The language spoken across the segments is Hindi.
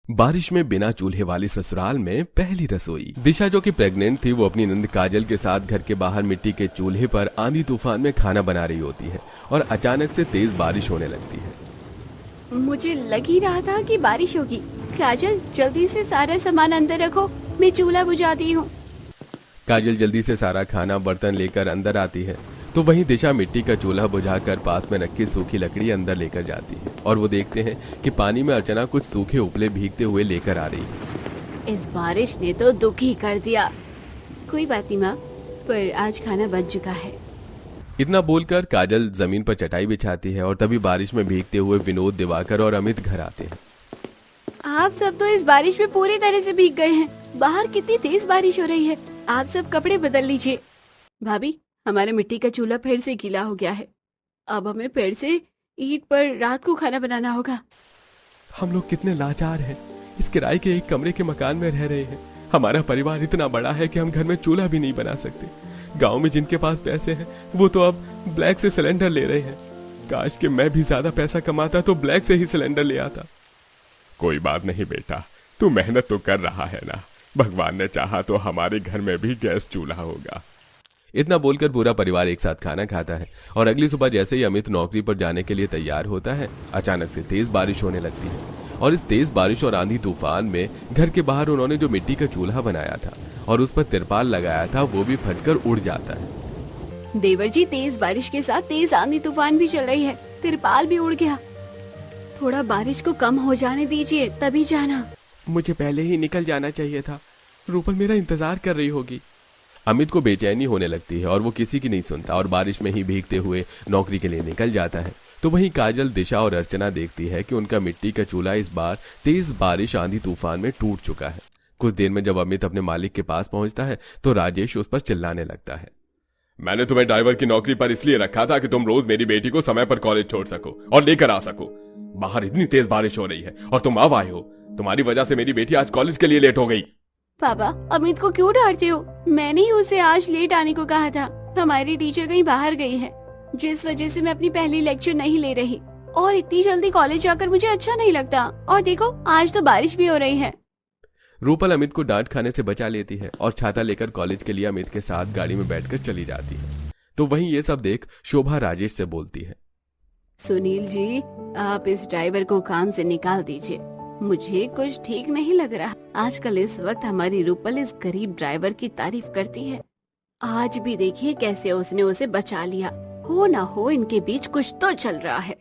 बारिश में बिना चूल्हे वाली ससुराल में पहली रसोई। दिशा जो कि प्रेग्नेंट थी, वो अपनी नंद काजल के साथ घर के बाहर मिट्टी के चूल्हे पर आंधी तूफान में खाना बना रही होती है और अचानक से तेज बारिश होने लगती है। मुझे लग ही रहा था कि बारिश होगी। काजल, जल्दी से सारा सामान अंदर रखो, मैं चूल्हा बुझाती हूँ। काजल जल्दी से सारा खाना बर्तन लेकर अंदर आती है तो वहीं दिशा मिट्टी का चूल्हा बुझाकर पास में रखी सूखी लकड़ी अंदर लेकर जाती है और वो देखते हैं कि पानी में अर्चना कुछ सूखे उपले भीगते हुए लेकर आ रही है। इस बारिश ने तो दुखी कर दिया। कोई बात नहीं माँ, पर आज खाना बन चुका है। इतना बोलकर काजल जमीन पर चटाई बिछाती है और तभी बारिश में भीगते हुए विनोद, दिवाकर और अमित घर आते हैं। आप सब तो इस बारिश में पूरी तरह से भीग गए हैं। बाहर कितनी तेज बारिश हो रही है। आप सब कपड़े बदल लीजिए। भाभी, हमारे मिट्टी का चूल्हा फिर से गीला हो गया है। अब हमें फिर से ईंट पर रात को खाना बनाना होगा। हम लोग कितने लाचार हैं। इस किराए के एक कमरे के मकान में रह रहे हैं। हमारा परिवार इतना बड़ा है कि हम घर में चूल्हा भी नहीं बना सकते। गांव में जिनके पास पैसे हैं वो तो अब ब्लैक से सिलेंडर ले रहे हैं। काश कि मैं भी ज्यादा पैसा कमाता तो ब्लैक से ही सिलेंडर ले आता। कोई बात नहीं बेटा, तू मेहनत तो कर रहा है ना। भगवान ने चाहा तो हमारे घर में भी गैस चूल्हा होगा। इतना बोलकर पूरा परिवार एक साथ खाना खाता है और अगली सुबह जैसे ही अमित नौकरी पर जाने के लिए तैयार होता है, अचानक से तेज बारिश होने लगती है और इस तेज बारिश और आंधी तूफान में घर के बाहर उन्होंने जो मिट्टी का चूल्हा बनाया था और उस पर तिरपाल लगाया था, वो भी फटकर उड़ जाता है। देवर जी, तेज बारिश के साथ तेज आंधी तूफान भी चल रही है। तिरपाल भी उड़ गया। थोड़ा बारिश को कम हो जाने दीजिए, तभी जाना। मुझे पहले ही निकल जाना चाहिए था। रूपल मेरा इंतजार कर रही होगी। अमित को बेचैनी होने लगती है और वो किसी की नहीं सुनता और बारिश में ही भीगते हुए नौकरी के लिए निकल जाता है। तो वहीं काजल, दिशा और अर्चना देखती है कि उनका मिट्टी का चूल्हा इस बार तेज बारिश आंधी तूफान में टूट चुका है। कुछ देर में जब अमित अपने मालिक के पास पहुंचता है तो राजेश उस पर चिल्लाने लगता है। मैंने तुम्हें ड्राइवर की नौकरी पर इसलिए रखा था कि तुम रोज मेरी बेटी को समय पर कॉलेज छोड़ सको और लेकर आ सको। बाहर इतनी तेज बारिश हो रही है और तुम अब आए हो। तुम्हारी वजह से मेरी बेटी आज कॉलेज के लिए लेट हो गई। पापा, अमित को क्यों डांटते हो? मैंने ही उसे आज लेट आने को कहा था। हमारी टीचर कहीं बाहर गई है, जिस वजह से मैं अपनी पहली लेक्चर नहीं ले रही और इतनी जल्दी कॉलेज जाकर मुझे अच्छा नहीं लगता। और देखो, आज तो बारिश भी हो रही है। रूपल अमित को डांट खाने से बचा लेती है और छाता लेकर कॉलेज के लिए अमित के साथ गाड़ी में बैठकर चली जाती है। तो वहीं ये सब देख शोभा राजेश से बोलती है। सुनील जी, आप इस ड्राइवर को काम से निकाल दीजिए। मुझे कुछ ठीक नहीं लग रहा। आजकल इस वक्त हमारी रूपल इस गरीब ड्राइवर की तारीफ करती है। आज भी देखिए कैसे उसने उसे बचा लिया। हो ना हो इनके बीच कुछ तो चल रहा है।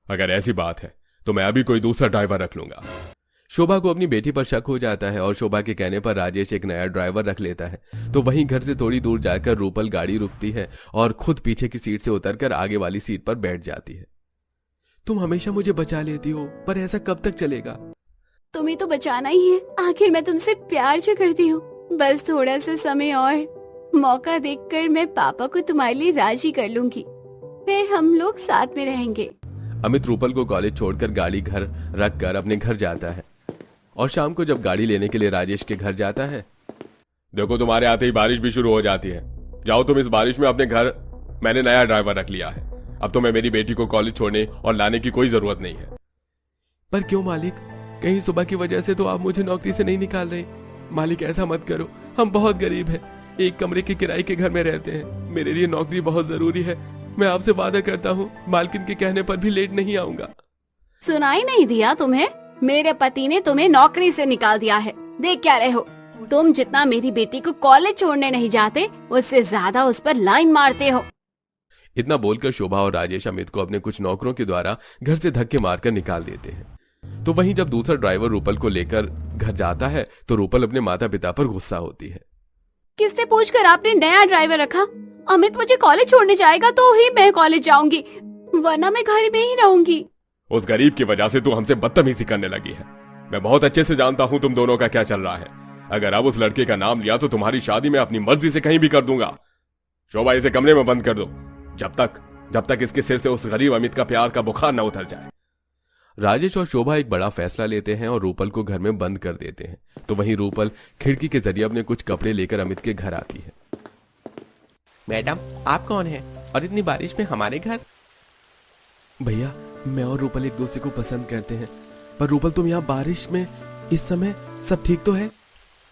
अगर ऐसी बात है तो मैं अभी कोई दूसरा ड्राइवर रख लूंगा। शोभा को अपनी बेटी पर शक हो जाता है और शोभा के कहने पर राजेश एक नया ड्राइवर रख लेता है। तो वहीं घर से थोड़ी दूर जाकर रूपल गाड़ी रुकती है और खुद पीछे की सीट से उतरकर आगे वाली सीट पर बैठ जाती है। तुम हमेशा मुझे बचा लेती हो, पर ऐसा कब तक चलेगा? तुम्हें तो बचाना ही है। आखिर मैं तुमसे प्यार जो करती हूँ। बस थोड़ा सा समय और मौका देखकर मैं पापा को तुम्हारे लिए राजी कर लूंगी, फिर हम लोग साथ में रहेंगे। अमित रूपल को कॉलेज छोड़कर गाड़ी घर रखकर अपने घर जाता है और शाम को जब गाड़ी लेने के लिए राजेश के घर जाता है। देखो, तुम्हारे आते ही बारिश भी शुरू हो जाती है। जाओ तुम इस बारिश में अपने घर। मैंने नया ड्राइवर रख लिया है। अब तुम्हें मेरी बेटी को कॉलेज छोड़ने और लाने की कोई जरूरत नहीं है। पर क्यों मालिक? कहीं सुबह की वजह से तो आप मुझे नौकरी से नहीं निकाल रहे। मालिक, ऐसा मत करो। हम बहुत गरीब हैं, एक कमरे के किराए के घर में रहते हैं। मेरे लिए नौकरी बहुत जरूरी है। मैं आपसे वादा करता हूँ, मालकिन के कहने पर भी लेट नहीं आऊंगा। सुनाई नहीं दिया तुम्हें? मेरे पति ने तुम्हें नौकरी से निकाल दिया है। देख क्या रहे हो? तुम जितना मेरी बेटी को कॉलेज छोड़ने नहीं जाते, उससे ज्यादा उस पर लाइन मारते हो। इतना बोलकर शोभा और राजेश अमित को अपने कुछ नौकरों के द्वारा घर से धक्के मारकर निकाल देते हैं। तो वहीं जब दूसरा ड्राइवर रूपल को लेकर घर जाता है तो रूपल अपने माता पिता पर गुस्सा होती है। किससे पूछकर आपने नया ड्राइवर रखा? अमित मुझे कॉलेज छोड़ने जाएगा तो ही मैं कॉलेज जाऊंगी, वरना मैं घर में ही रहूंगी। उस गरीब की वजह से तू हमसे बदतमीजी करने लगी है। मैं बहुत अच्छे से जानता हूँ तुम दोनों का क्या चल रहा है। अगर अब उस लड़के का नाम लिया तो तुम्हारी शादी मैं अपनी मर्जी से कहीं भी कर दूंगा। शोभा, इसे कमरे में बंद कर दो जब तक इसके सिर से उस गरीब अमित का प्यार का बुखार न उतर जाए। राजेश और शोभा एक बड़ा फैसला लेते हैं और रूपल को घर में बंद कर देते हैं। तो वहीं रूपल खिड़की के जरिए अपने कुछ कपड़े लेकर अमित के घर आती है। मैडम, आप कौन हैं और इतनी बारिश में हमारे घर? भैया, मैं और रूपल एक दूसरे को पसंद करते हैं, पर रूपल तुम यहाँ बारिश में इस समय सब ठीक तो है?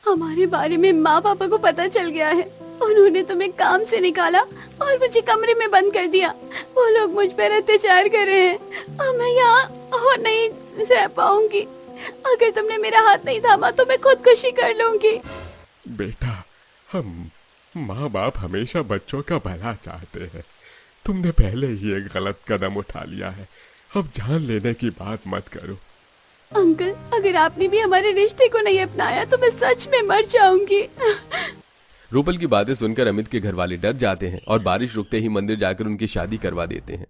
हमारे बारे में माँ पापा को पता चल गया है। उन्होंने तुम्हें काम से निकाला और मुझे कमरे में बंद कर दिया। वो लोग मुझ पर अत्याचार कर रहे हैं और मैं यहाँ और नहीं रह पाऊंगी। अगर तुमने मेरा हाथ नहीं थामा तो मैं खुदकुशी कर लूंगी। बेटा, हम माँ बाप हमेशा बच्चों का भला चाहते हैं। तुमने पहले ही एक गलत कदम उठा लिया है, अब जान लेने की बात मत करो। अंकल, अगर आपने भी हमारे रिश्ते को नहीं अपनाया तो मैं सच में मर जाऊंगी। रूपल की बातें सुनकर अमित के घर वाले डर जाते हैं और बारिश रुकते ही मंदिर जाकर उनकी शादी करवा देते हैं।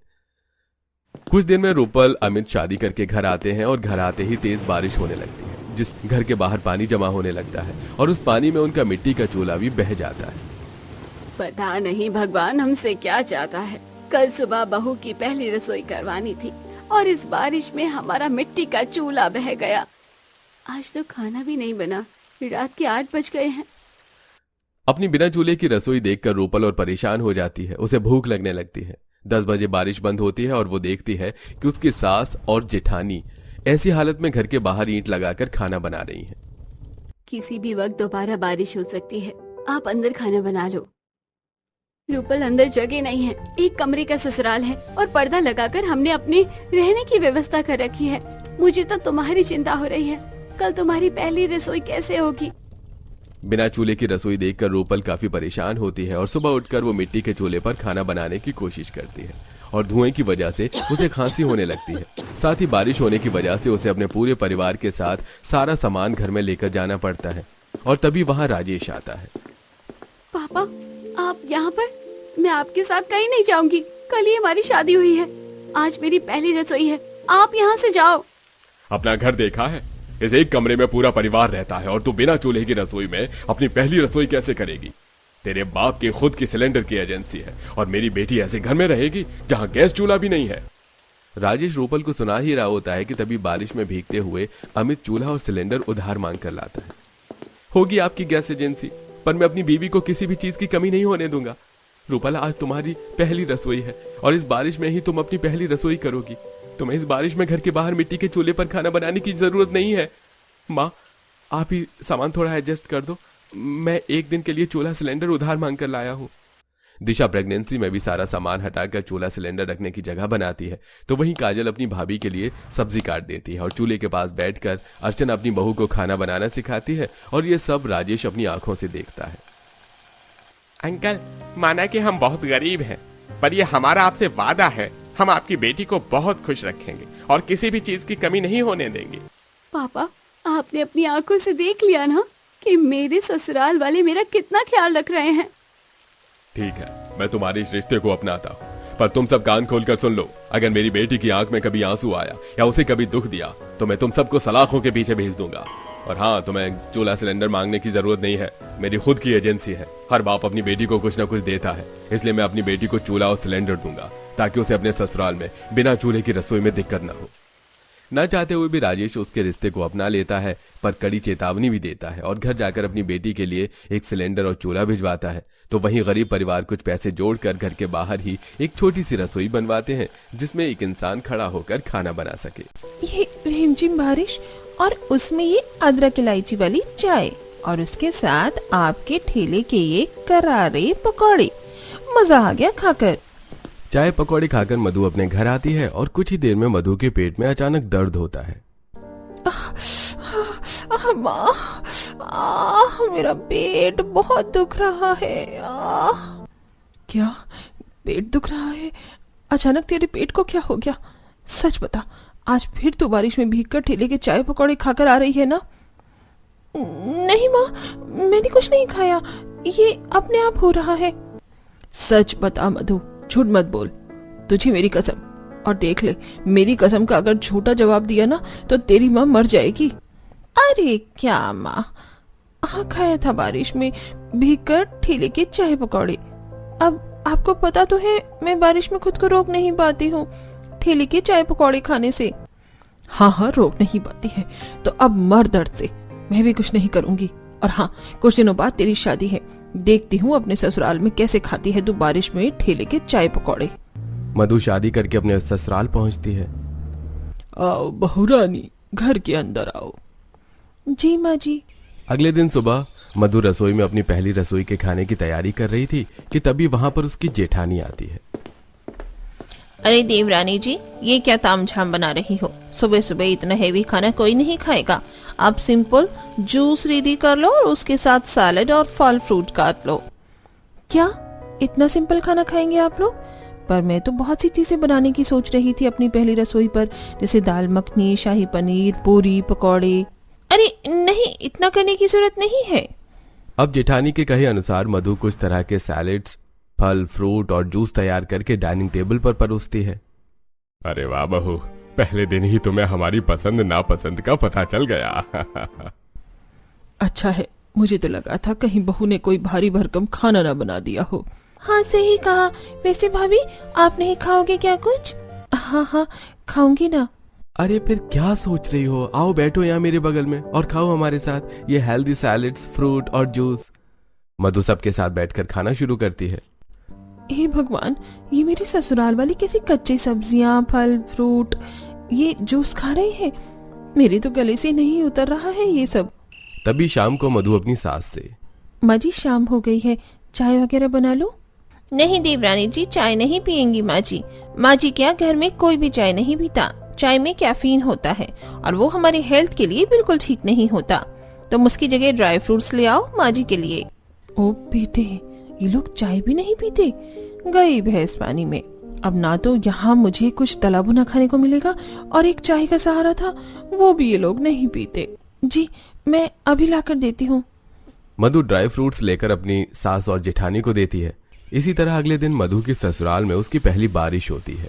कुछ देर में रूपल अमित शादी करके घर आते हैं और घर आते ही तेज बारिश होने लगती है, जिस घर के बाहर पानी जमा होने लगता है और उस पानी में उनका मिट्टी का चूल्हा भी बह जाता है। पता नहीं भगवान हमसे क्या चाहता है। कल सुबह बहू की पहली रसोई करवानी थी और इस बारिश में हमारा मिट्टी का चूल्हा बह गया। आज तो खाना भी नहीं बना, रात के 8 बज गए हैं। अपनी बिना चूल्हे की रसोई देखकर रूपल और परेशान हो जाती है। उसे भूख लगने लगती है। 10 बजे बारिश बंद होती है और वो देखती है कि उसकी सास और जेठानी ऐसी हालत में घर के बाहर ईंट लगाकर खाना बना रही हैं। किसी भी वक्त दोबारा बारिश हो सकती है, आप अंदर खाना बना लो। रूपल, अंदर जगह नहीं है। एक कमरे का ससुराल है और पर्दा लगाकर हमने अपने रहने की व्यवस्था कर रखी है। मुझे तो तुम्हारी चिंता हो रही है, कल तुम्हारी पहली रसोई कैसे होगी। बिना चूल्हे की रसोई देखकर रूपल काफी परेशान होती है और सुबह उठकर वो मिट्टी के चूल्हे पर खाना बनाने की कोशिश करती है और धुएं की वजह से उसे खांसी होने लगती है। साथ ही बारिश होने की वजह से उसे अपने पूरे परिवार के साथ सारा सामान घर में लेकर जाना पड़ता है और तभी वहां राजेश आता है। पापा, आप यहाँ पर? मैं आपके साथ कहीं नहीं जाऊंगी। कल ही हमारी शादी हुई है, आज मेरी पहली रसोई है। आप यहाँ से जाओ। अपना घर देखा है? इस एक कमरे में पूरा परिवार रहता है और तू बिना चूल्हे की रसोई में अपनी पहली रसोई कैसे करेगी? तेरे बाप की खुद की सिलेंडर की एजेंसी है और मेरी बेटी ऐसे घर में रहेगी जहाँ गैस चूल्हा भी नहीं है। राजेश रूपल को सुना ही रहा होता है कि तभी बारिश में भीगते हुए अमित चूल्हा और सिलेंडर उधार मांग कर लाता है। होगी आपकी गैस एजेंसी, पर मैं अपनी बीवी को किसी भी चीज की कमी नहीं होने दूंगा। रूपल, आज तुम्हारी पहली रसोई है और इस बारिश में ही तुम अपनी पहली रसोई करोगी। तुम्हें इस बारिश में घर के बाहर मिट्टी के चूल्हे पर खाना बनाने की जरूरत नहीं है। माँ, आप ही सामान थोड़ा एडजस्ट कर दो। मैं एक दिन के लिए चूल्हा सिलेंडर उधार मांग कर लाया हूँ। दिशा प्रेगनेंसी में भी सारा सामान हटाकर चूल्हा सिलेंडर रखने की जगह बनाती है, तो वहीं काजल अपनी भाभी के लिए सब्जी काट देती है और चूल्हे के पास बैठकर अर्चना अपनी बहू को खाना बनाना सिखाती है और ये सब राजेश अपनी आंखों से देखता है। अंकल, माना कि हम बहुत गरीब हैं, पर ये हमारा आपसे वादा है, हम आपकी बेटी को बहुत खुश रखेंगे और किसी भी चीज की कमी नहीं होने देंगे। पापा, आपने अपनी आंखों से देख लिया ना कि मेरे ससुराल वाले मेरा कितना ख्याल रख रहे हैं। ठीक है, मैं तुम्हारे इस रिश्ते को अपनाता हूँ, पर तुम सब कान खोलकर सुन लो। अगर मेरी बेटी की आंख में कभी आंसू आया या उसे कभी दुख दिया तो मैं तुम सबको सलाखों के पीछे भेज दूंगा। और हाँ, तुम्हें चूल्हा सिलेंडर मांगने की जरूरत नहीं है, मेरी खुद की एजेंसी है। हर बाप अपनी बेटी को कुछ न कुछ देता है, इसलिए मैं अपनी बेटी को चूल्हा और सिलेंडर दूंगा ताकि उसे अपने ससुराल में बिना चूल्हे की रसोई में दिक्कत न हो। न चाहते हुए भी राजेश उसके रिश्ते को अपना लेता है, पर कड़ी चेतावनी भी देता है और घर जाकर अपनी बेटी के लिए एक सिलेंडर और चूल्हा भिजवाता है। तो वहीं गरीब परिवार कुछ पैसे जोड़कर घर के बाहर ही एक छोटी सी रसोई बनवाते हैं जिसमें एक इंसान खड़ा होकर खाना बना सके। ये रिमझिम बारिश और उसमें ये अदरक इलायची वाली चाय और उसके साथ आपके ठेले के ये करारे पकौड़े, मजा आ गया खाकर। चाय पकौड़े खाकर मधु अपने घर आती है और कुछ ही देर में मधु के पेट में अचानक दर्द होता है। माँ, मेरा पेट बहुत दुख रहा है। क्या पेट दुख रहा है? अचानक तेरे पेट को क्या हो गया? सच बता, आज फिर तू बारिश में भीगकर ठेले के चाय पकौड़े खाकर आ रही है ना? नहीं माँ, मैंने कुछ नहीं खाया, ये अपने आप हो रहा है। सच बता मधु, झूठ मत बोल, तुझे मेरी कसम। और देख ले, मेरी कसम का अगर झूठा जवाब दिया ना तो तेरी माँ मर जाएगी। अरे क्या माँ, खाया था बारिश में भीगकर ठेले के चाय पकौड़े। अब आपको पता तो है मैं बारिश में खुद को रोक नहीं पाती हूँ ठेले के चाय पकौड़े खाने से। हाँ, रोक नहीं पाती है तो अब मर दर्द से। मैं भी कुछ नहीं करूंगी। और हाँ, कुछ दिनों बाद तेरी शादी है, देखती हूँ अपने ससुराल में कैसे खाती है तू बारिश में ठेले के चाय पकौड़े। मधु शादी करके अपने ससुराल पहुंचती है। आओ बहुरानी, घर के अंदर आओ। जी माँ जी। अगले दिन सुबह मधु रसोई में अपनी पहली रसोई के खाने की तैयारी कर रही थी कि तभी वहां पर उसकी जेठानी आती है। अरे देवरानी जी, ये क्या तामझाम बना रही हो? सुबह सुबह इतना हेवी खाना कोई नहीं खाएगा। आप सिंपल जूस रेडी कर लो और उसके साथ सैलेड और फल फ्रूट काट लो। क्या इतना सिंपल खाना खाएंगे आप लोग? पर मैं तो बहुत सी चीजें बनाने की सोच रही थी अपनी पहली रसोई पर, जैसे दाल मखनी, शाही पनीर, पूरी, पकौड़े। अरे नहीं, इतना करने की जरूरत नहीं है। अब जेठानी के कहे अनुसार मधु कुछ तरह के सैलेड्स, फल फ्रूट और जूस तैयार करके डाइनिंग टेबल पर परोसती है। अरे वाह बहू, पहले दिन ही तुम्हें हमारी पसंद नापसंद का पता चल गया। अच्छा है, मुझे तो लगा था कहीं बहू ने कोई भारी भरकम खाना ना बना दिया हो। हाँ सही कहा। वैसे भाभी, आप नहीं खाओगे क्या कुछ? हाँ हाँ खाऊंगी ना। अरे फिर क्या सोच रही हो? आओ बैठो यहाँ मेरे बगल में और खाओ हमारे साथ ये हेल्दी सैलेड्स, फ्रूट और जूस। मधु सबके साथ बैठकर खाना शुरू करती है। हे भगवान, ये मेरी ससुराल वाली कैसी कच्ची सब्जियां, फल फ्रूट, ये जूस खा रहे हैं। मेरे तो गले से नहीं उतर रहा है ये सब। तभी शाम को मधु अपनी सास से, माँ जी शाम हो गई है, चाय वगैरह बना लो। नहीं देवरानी जी, चाय नहीं पियेंगी माँ जी। माँ जी क्या, घर में कोई भी चाय नहीं पीता। चाय में कैफीन होता है और वो हमारी हेल्थ के लिए बिल्कुल ठीक नहीं होता। तुम उसकी जगह ड्राई फ्रूट्स ले आओ माँ जी के लिए। ओ बेटे, ये लोग चाय भी नहीं पीते। गई भैंस पानी में। अब ना तो यहाँ मुझे कुछ तला भुना खाने को मिलेगा और एक चाय का सहारा था, वो भी ये लोग नहीं पीते। जी मैं अभी लाकर देती हूँ। मधु ड्राई फ्रूट्स लेकर अपनी सास और जेठानी को देती है। इसी तरह अगले दिन मधु की ससुराल में उसकी पहली बारिश होती है।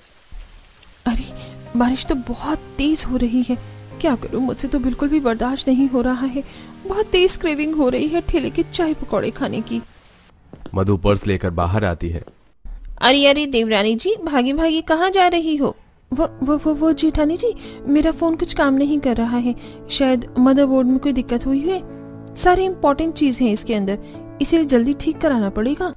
अरे बारिश तो बहुत तेज हो रही है, क्या करूं? मुझसे तो बिल्कुल भी बर्दाश्त नहीं हो रहा है। बहुत तेज क्रेविंग हो रही है ठेले के चाय पकौड़े खाने की। मधु पर्स लेकर बाहर आती है। अरे अरे देवरानी जी, भागी भागी कहाँ जा रही हो? वो जेठानी जी, मेरा फोन कुछ काम नहीं कर रहा है। शायद मदरबोर्ड में कोई दिक्कत हुई है। सारी इम्पोर्टेंट चीज है इसके अंदर, इसीलिए जल्दी ठीक कराना पड़ेगा।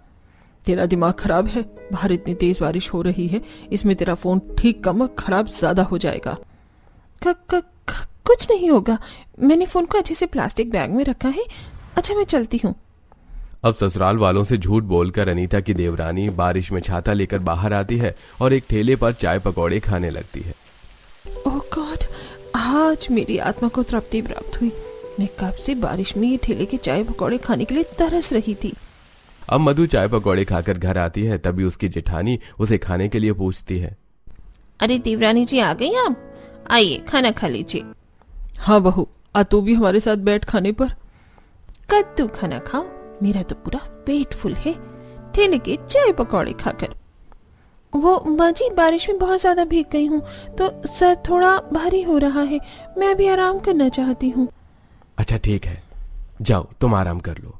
तेरा दिमाग खराब है? बाहर इतनी तेज बारिश हो रही है, इसमें तेरा फोन ठीक कम और खराब ज्यादा हो जाएगा। कुछ नहीं होगा, मैंने फोन को अच्छे से प्लास्टिक बैग में रखा है। अच्छा मैं चलती हूँ। अब ससुराल वालों से झूठ बोलकर अनीता की देवरानी बारिश में छाता लेकर बाहर आती है और एक ठेले पर चाय पकौड़े खाने लगती है। ओह गॉड, आज मेरी आत्मा को तृप्ति प्राप्त हुई। मैं कब से बारिश में ये ठेले के चाय पकौड़े खाने के लिए तरस रही थी। अब मधु चाय पकौड़े खाकर घर आती है, तभी उसकी जेठानी उसे खाने के लिए पूछती है। अरे देवरानी जी आ गई आप? आइए खाना खा लीजिए। हाँ बहू, आ तू भी हमारे साथ बैठ खाने पर। कद्दू खाना खाओ, मेरा तो पूरा पेट फुल है ठेले के चाय पकौड़े खाकर। वो माँ जी, बारिश में बहुत ज्यादा भीग गई हूँ तो सर थोड़ा भारी हो रहा है, मैं अभी आराम करना चाहती हूँ। अच्छा ठीक है, जाओ तुम आराम कर लो।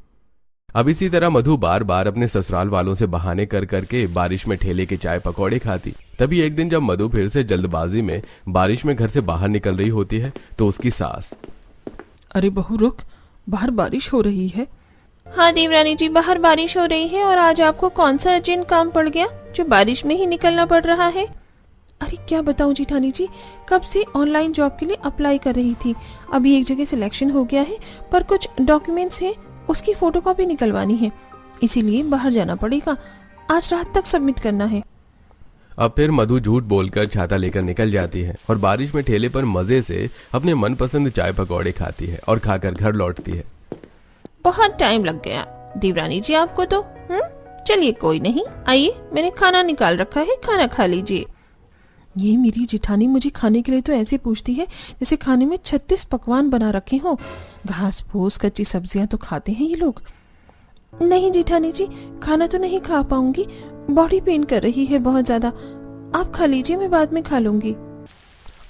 अब इसी तरह मधु बार बार अपने ससुराल वालों से बहाने कर करके बारिश में ठेले के चाय पकौड़े खाती। तभी एक दिन जब मधु फिर से जल्दबाजी में बारिश में घर से बाहर निकल रही होती है तो उसकी सास, अरे बहू रुक, बाहर बारिश हो रही है। हाँ देवरानी जी, बाहर बारिश हो रही है और आज आपको कौन सा अर्जेंट काम पड़ गया जो बारिश में ही निकलना पड़ रहा है? अरे क्या बताऊं जेठानी जी, कब से ऑनलाइन जॉब के लिए अप्लाई कर रही थी। अभी एक जगह सिलेक्शन हो गया है, पर कुछ डॉक्यूमेंट्स हैं, उसकी फोटोकॉपी निकलवानी है, इसीलिए बाहर जाना पड़ेगा। आज रात तक सबमिट करना है। अब फिर मधु झूठ बोलकर छाता लेकर निकल जाती है और बारिश में ठेले पर मजे से अपने मनपसंद चाय पकौड़े खाती है और खाकर घर लौटती है। बहुत टाइम लग गया देवरानी जी आपको तो। चलिए कोई नहीं, आइए मैंने खाना निकाल रखा है, खाना खा लीजिए। ये मेरी जेठानी मुझे खाने के लिए तो ऐसे पूछती है जैसे खाने में 36 पकवान बना रखे हो। घास फूस कच्ची सब्जियां तो खाते हैं ये लोग। नहीं जेठानी जी, खाना तो नहीं खा पाऊंगी, बॉडी पेन कर रही है बहुत ज्यादा। आप खा लीजिए, मैं बाद में खा लूंगी।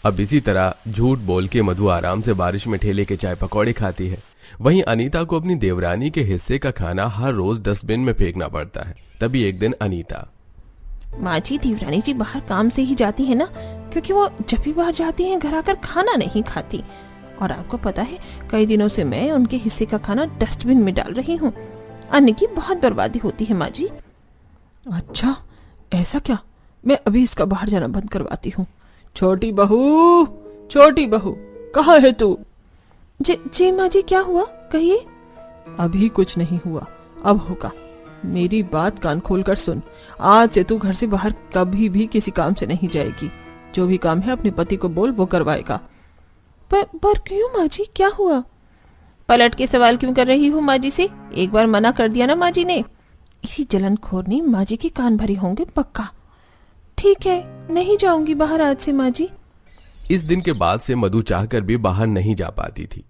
अब इसी तरह झूठ बोल के मधु आराम से बारिश में ठेले के चाय पकौड़े खाती है। वहीं अनीता को अपनी देवरानी के हिस्से का खाना हर रोज डस्टबिन में फेंकना पड़ता है। तभी एक दिन अनीता, माँ जी देवरानी जी बाहर काम से ही जाती है ना, क्योंकि वो जब भी बाहर जाती हैं घर आकर खाना नहीं खाती। और आपको पता है कई दिनों से मैं उनके हिस्से का खाना डस्टबिन में डाल रही हूँ। अन्न की बहुत बर्बादी होती है माँ जी। अच्छा ऐसा क्या? मैं अभी इसका बाहर जाना बंद करवाती हूँ। छोटी बहू, छोटी बहू, कहाँ है तू? जी माँ जी, क्या हुआ, कहिए। अभी कुछ नहीं हुआ, अब होगा। मेरी बात कान खोलकर सुन। आज से तू घर से बाहर कभी भी किसी काम से नहीं जाएगी। जो भी काम है अपने पति को बोल, वो करवाएगा। पर क्यों माँ जी, क्या हुआ? पलट के सवाल क्यों कर रही हूँ माँ जी से? एक बार मना कर दिया ना माँ जी ने। इसी जलनखोर ने माँ जी के कान भरे होंगे पक्का। ठीक है, नहीं जाऊंगी बाहर आज से माँ जी। इस दिन के बाद से मधु चाहकर भी बाहर नहीं जा पाती थी।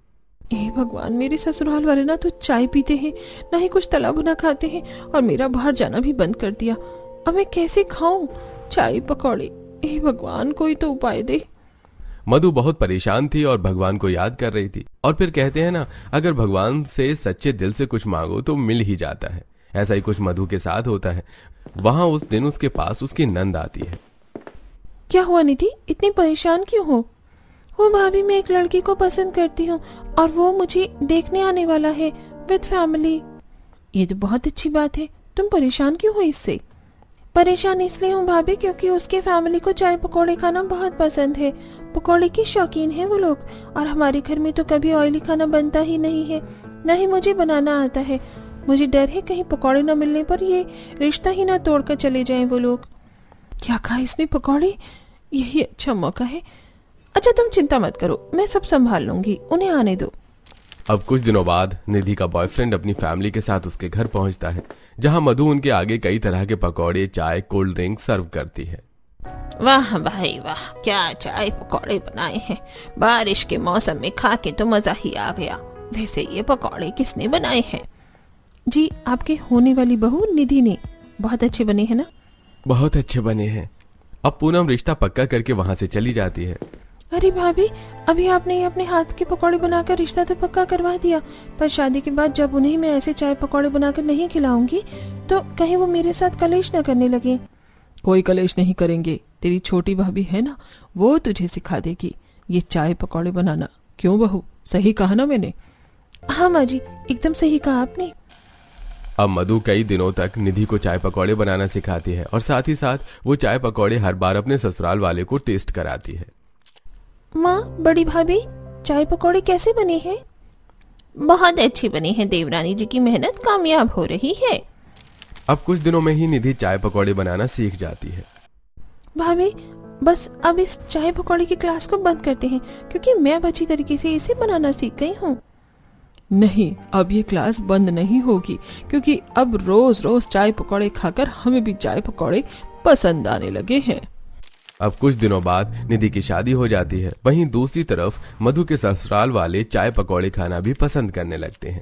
हे भगवान, मेरे ससुराल वाले ना तो चाय पीते हैं, ना ही कुछ तला भुना खाते हैं, और मेरा बाहर जाना भी बंद कर दिया। अब मैं कैसे खाऊं चाय पकौड़े? हे भगवान, कोई तो उपाय दे। मधु बहुत परेशान थी और भगवान को याद कर रही थी। और फिर कहते हैं ना, अगर भगवान से सच्चे दिल से कुछ मांगो तो मिल ही जाता है। ऐसा ही कुछ मधु के साथ होता है। वहां उस दिन उसके पास उसकी नंद आती है। क्या हुआ निधि, इतनी परेशान क्यों हो? वो भाभी, मैं एक लड़की को पसंद करती हूँ और वो मुझे देखने आने वाला है विद फैमिली। ये तो बहुत अच्छी बात है, तुम परेशान क्यों हो इससे? परेशान इसलिए हूँ भाभी क्योंकि उसके फैमिली को चाय पकौड़े खाना बहुत पसंद है। पकौड़े की शौकीन है वो लोग, और हमारे घर में तो कभी ऑयली खाना बनता ही नहीं है, न ही मुझे बनाना आता है। मुझे डर है कहीं पकौड़े न मिलने पर ये रिश्ता ही ना तोड़कर चले जाएं वो लोग। क्या कहा इसने, पकौड़े? यही अच्छा मौका है। अच्छा तुम चिंता मत करो, मैं सब संभाल लूंगी, उन्हें आने दो। अब कुछ दिनों बाद निधि का बॉयफ्रेंड अपनी फैमिली के साथ उसके घर पहुंचता है, जहां मधु उनके आगे कई तरह के पकौड़े, चाय, कोल्ड ड्रिंक सर्व करती है। वाह भाई वाह, क्या चाय पकौड़े बनाए हैं। बारिश के मौसम में खा के तो मजा ही आ गया। वैसे ये पकौड़े किसने बनाए हैं? जी, आपके होने वाली बहू निधि ने। बहुत अच्छे बने हैं ना? बहुत अच्छे बने हैं। अब पूनम रिश्ता पक्का करके वहां से चली जाती है। अरे भाभी, अभी आपने अपने हाथ के पकौड़े बनाकर रिश्ता तो पक्का करवा दिया, पर शादी के बाद जब उन्हें मैं ऐसे चाय पकौड़े बनाकर नहीं खिलाऊंगी तो कहीं वो मेरे साथ कलेश न करने लगे। कोई कलेश नहीं करेंगे, तेरी छोटी भाभी है ना, वो तुझे सिखा देगी ये चाय पकौड़े बनाना। क्यों बहू, सही कहा ना मैंने? हाँ माँ जी, एकदम सही कहा आपने। अब मधु कई दिनों तक निधि को चाय पकौड़े बनाना सिखाती है और साथ ही साथ वो चाय पकौड़े हर बार अपने ससुराल वाले को टेस्ट कराती है। माँ, बड़ी भाभी, चाय पकौड़े कैसे बने हैं? बहुत अच्छे बने हैं, देवरानी जी की मेहनत कामयाब हो रही है। अब कुछ दिनों में ही निधि चाय पकौड़े बनाना सीख जाती है। भाभी, बस अब इस चाय पकौड़े की क्लास को बंद करते हैं क्योंकि मैं अब अच्छी तरीके से इसे बनाना सीख गई हूँ। नहीं, अब ये क्लास बंद नहीं होगी क्योंकि अब रोज रोज चाय पकौड़े खाकर हमें भी चाय पकौड़े पसंद आने लगे हैं। अब कुछ दिनों बाद निधि की शादी हो जाती है। वहीं दूसरी तरफ मधु के ससुराल वाले चाय पकौड़े खाना भी पसंद करने लगते हैं।